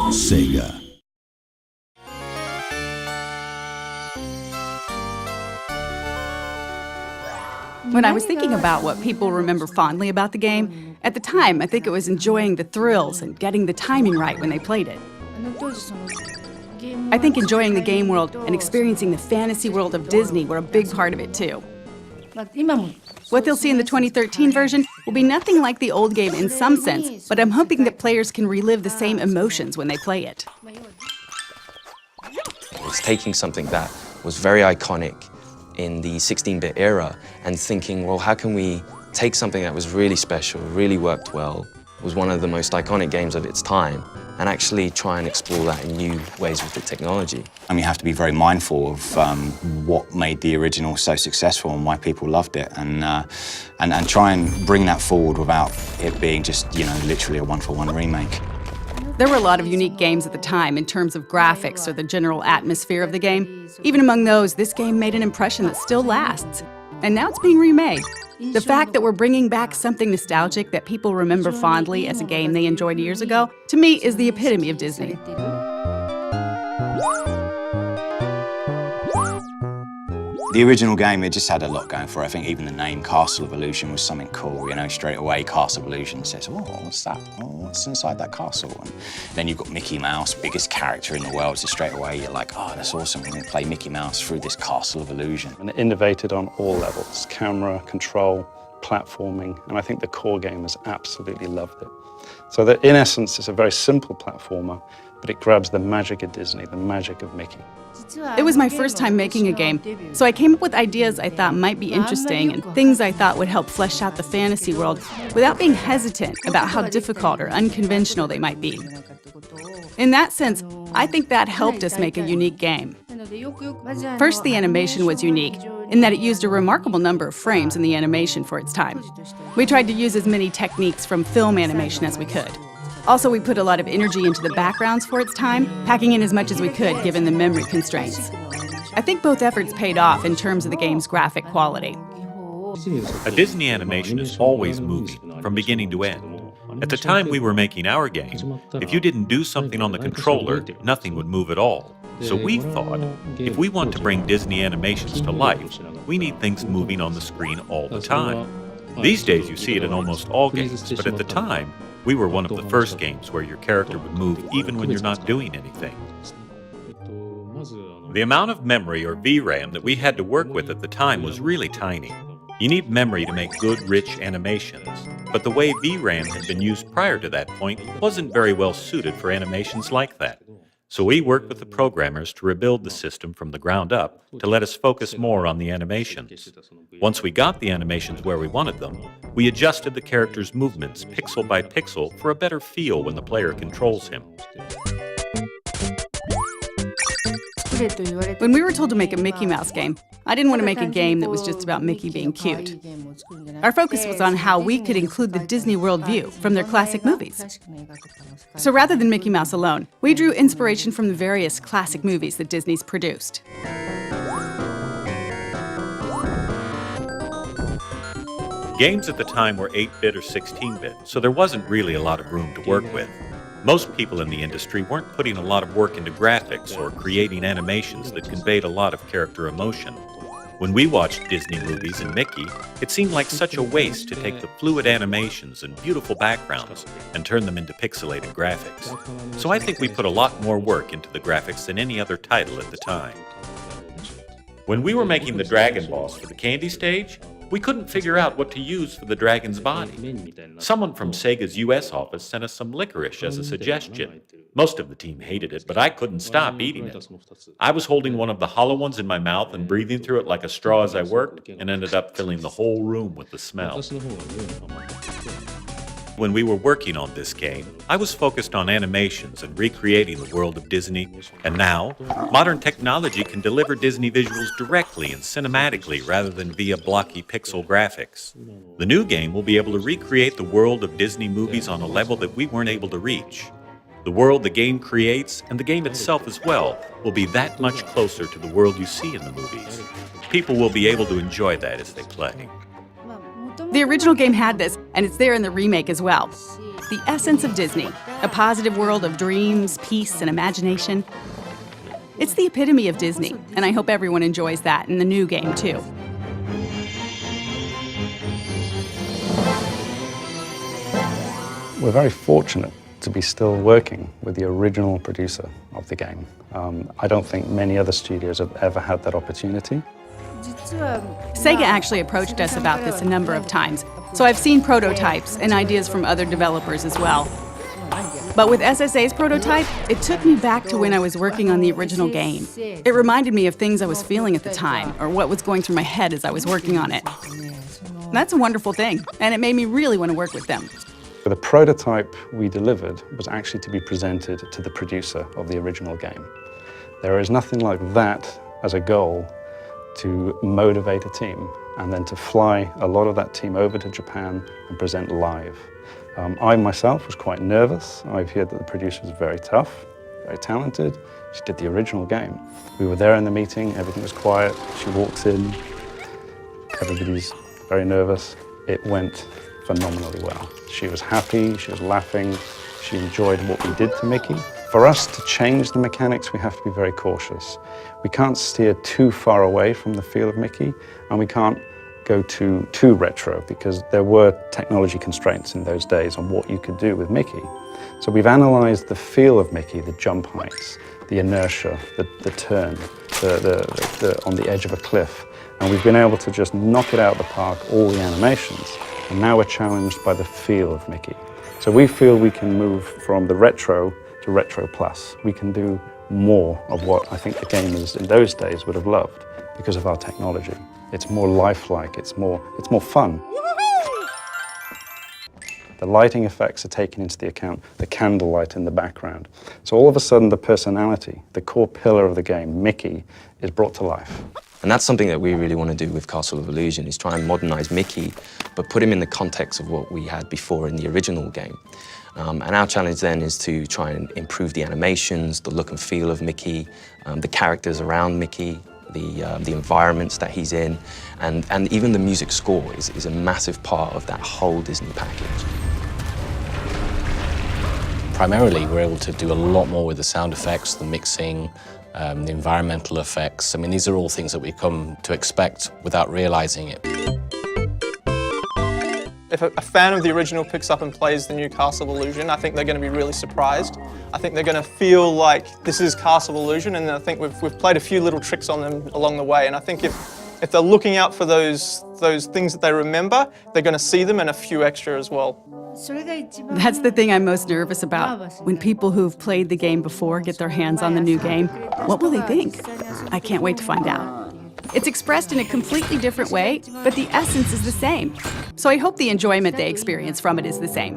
Sega. When I was thinking about what people remember fondly about the game, at the time I think it was enjoying the thrills and getting the timing right when they played it. I think enjoying the game world and experiencing the fantasy world of Disney were a big part of it too. What they'll see in the 2013 version will be nothing like the old game in some sense, but I'm hoping that players can relive the same emotions when they play it. It's taking something that was very iconic in the 16-bit era and thinking, well, how can we take something that was really special, really worked well, was one of the most iconic games of its time, and actually try and explore that in new ways with the technology. You have to be very mindful of what made the original so successful and why people loved it, and try and bring that forward without it being just, literally a one-for-one remake. There were a lot of unique games at the time in terms of graphics or the general atmosphere of the game. Even among those, this game made an impression that still lasts. And now it's being remade. The fact that we're bringing back something nostalgic that people remember fondly as a game they enjoyed years ago, to me, is the epitome of Disney. The original game, it just had a lot going for it. I think even the name Castle of Illusion was something cool, straight away Castle of Illusion says, oh, what's that? Oh, what's inside that castle? And then you've got Mickey Mouse, biggest character in the world, so straight away you're like, oh, that's awesome, we can play Mickey Mouse through this Castle of Illusion. And it innovated on all levels, camera, control, platforming, and I think the core gamers absolutely loved it. So that in essence, it's a very simple platformer, but it grabs the magic of Disney, the magic of Mickey. It was my first time making a game, so I came up with ideas I thought might be interesting and things I thought would help flesh out the fantasy world without being hesitant about how difficult or unconventional they might be. In that sense, I think that helped us make a unique game. First, the animation was unique in that it used a remarkable number of frames in the animation for its time. We tried to use as many techniques from film animation as we could. Also, we put a lot of energy into the backgrounds for its time, packing in as much as we could given the memory constraints. I think both efforts paid off in terms of the game's graphic quality. A Disney animation is always moving, from beginning to end. At the time we were making our game, if you didn't do something on the controller, nothing would move at all. So we thought, if we want to bring Disney animations to life, we need things moving on the screen all the time. These days you see it in almost all games, but at the time, we were one of the first games where your character would move even when you're not doing anything. The amount of memory or VRAM that we had to work with at the time was really tiny. You need memory to make good, rich animations, but the way VRAM had been used prior to that point wasn't very well suited for animations like that. So we worked with the programmers to rebuild the system from the ground up to let us focus more on the animations. Once we got the animations where we wanted them, we adjusted the character's movements pixel by pixel for a better feel when the player controls him. When we were told to make a Mickey Mouse game, I didn't want to make a game that was just about Mickey being cute. Our focus was on how we could include the Disney World view from their classic movies. So rather than Mickey Mouse alone, we drew inspiration from the various classic movies that Disney's produced. Games at the time were 8-bit or 16-bit, so there wasn't really a lot of room to work with. Most people in the industry weren't putting a lot of work into graphics or creating animations that conveyed a lot of character emotion. When we watched Disney movies and Mickey, it seemed like such a waste to take the fluid animations and beautiful backgrounds and turn them into pixelated graphics. So I think we put a lot more work into the graphics than any other title at the time. When we were making the Dragon Boss for the Candy stage, we couldn't figure out what to use for the dragon's body. Someone from Sega's US office sent us some licorice as a suggestion. Most of the team hated it, but I couldn't stop eating it. I was holding one of the hollow ones in my mouth and breathing through it like a straw as I worked, and ended up filling the whole room with the smell. When we were working on this game, I was focused on animations and recreating the world of Disney, and now, modern technology can deliver Disney visuals directly and cinematically rather than via blocky pixel graphics. The new game will be able to recreate the world of Disney movies on a level that we weren't able to reach. The world the game creates, and the game itself as well, will be that much closer to the world you see in the movies. People will be able to enjoy that as they play. The original game had this, and it's there in the remake as well. The essence of Disney, a positive world of dreams, peace, and imagination. It's the epitome of Disney, and I hope everyone enjoys that in the new game, too. We're very fortunate to be still working with the original producer of the game. I don't think many other studios have ever had that opportunity. Sega actually approached us about this a number of times, so I've seen prototypes and ideas from other developers as well. But with SSA's prototype, it took me back to when I was working on the original game. It reminded me of things I was feeling at the time, or what was going through my head as I was working on it. That's a wonderful thing, and it made me really want to work with them. The prototype we delivered was actually to be presented to the producer of the original game. There is nothing like that as a goal to motivate a team and then to fly a lot of that team over to Japan and present live. I myself was quite nervous. I've heard that the producer was very tough, very talented. She did the original game. We were there in the meeting, everything was quiet. She walks in, everybody's very nervous. It went phenomenally well. She was happy, she was laughing, she enjoyed what we did to Mickey. For us to change the mechanics, we have to be very cautious. We can't steer too far away from the feel of Mickey, and we can't go too retro, because there were technology constraints in those days on what you could do with Mickey. So we've analyzed the feel of Mickey, the jump heights, the inertia, the turn, on the edge of a cliff, and we've been able to just knock it out of the park, all the animations, and now we're challenged by the feel of Mickey. So we feel we can move from the retro to retro plus. We can do more of what I think the gamers in those days would have loved because of our technology. It's more lifelike, it's more fun. The lighting effects are taken into the account, the candlelight in the background. So all of a sudden the personality, the core pillar of the game, Mickey, is brought to life. And that's something that we really want to do with Castle of Illusion, is try and modernize Mickey, but put him in the context of what we had before in the original game. And our challenge then is to try and improve the animations, the look and feel of Mickey, the characters around Mickey, the environments that he's in, and even the music score is a massive part of that whole Disney package. Primarily, we're able to do a lot more with the sound effects, the mixing, the environmental effects. I mean, these are all things that we come to expect without realizing it. If a fan of the original picks up and plays the new Castle of Illusion, I think they're going to be really surprised. I think they're going to feel like this is Castle of Illusion, and I think we've played a few little tricks on them along the way. And I think if they're looking out for those things that they remember, they're going to see them and a few extra as well. That's the thing I'm most nervous about. When people who've played the game before get their hands on the new game, what will they think? I can't wait to find out. It's expressed in a completely different way, but the essence is the same. So I hope the enjoyment they experience from it is the same.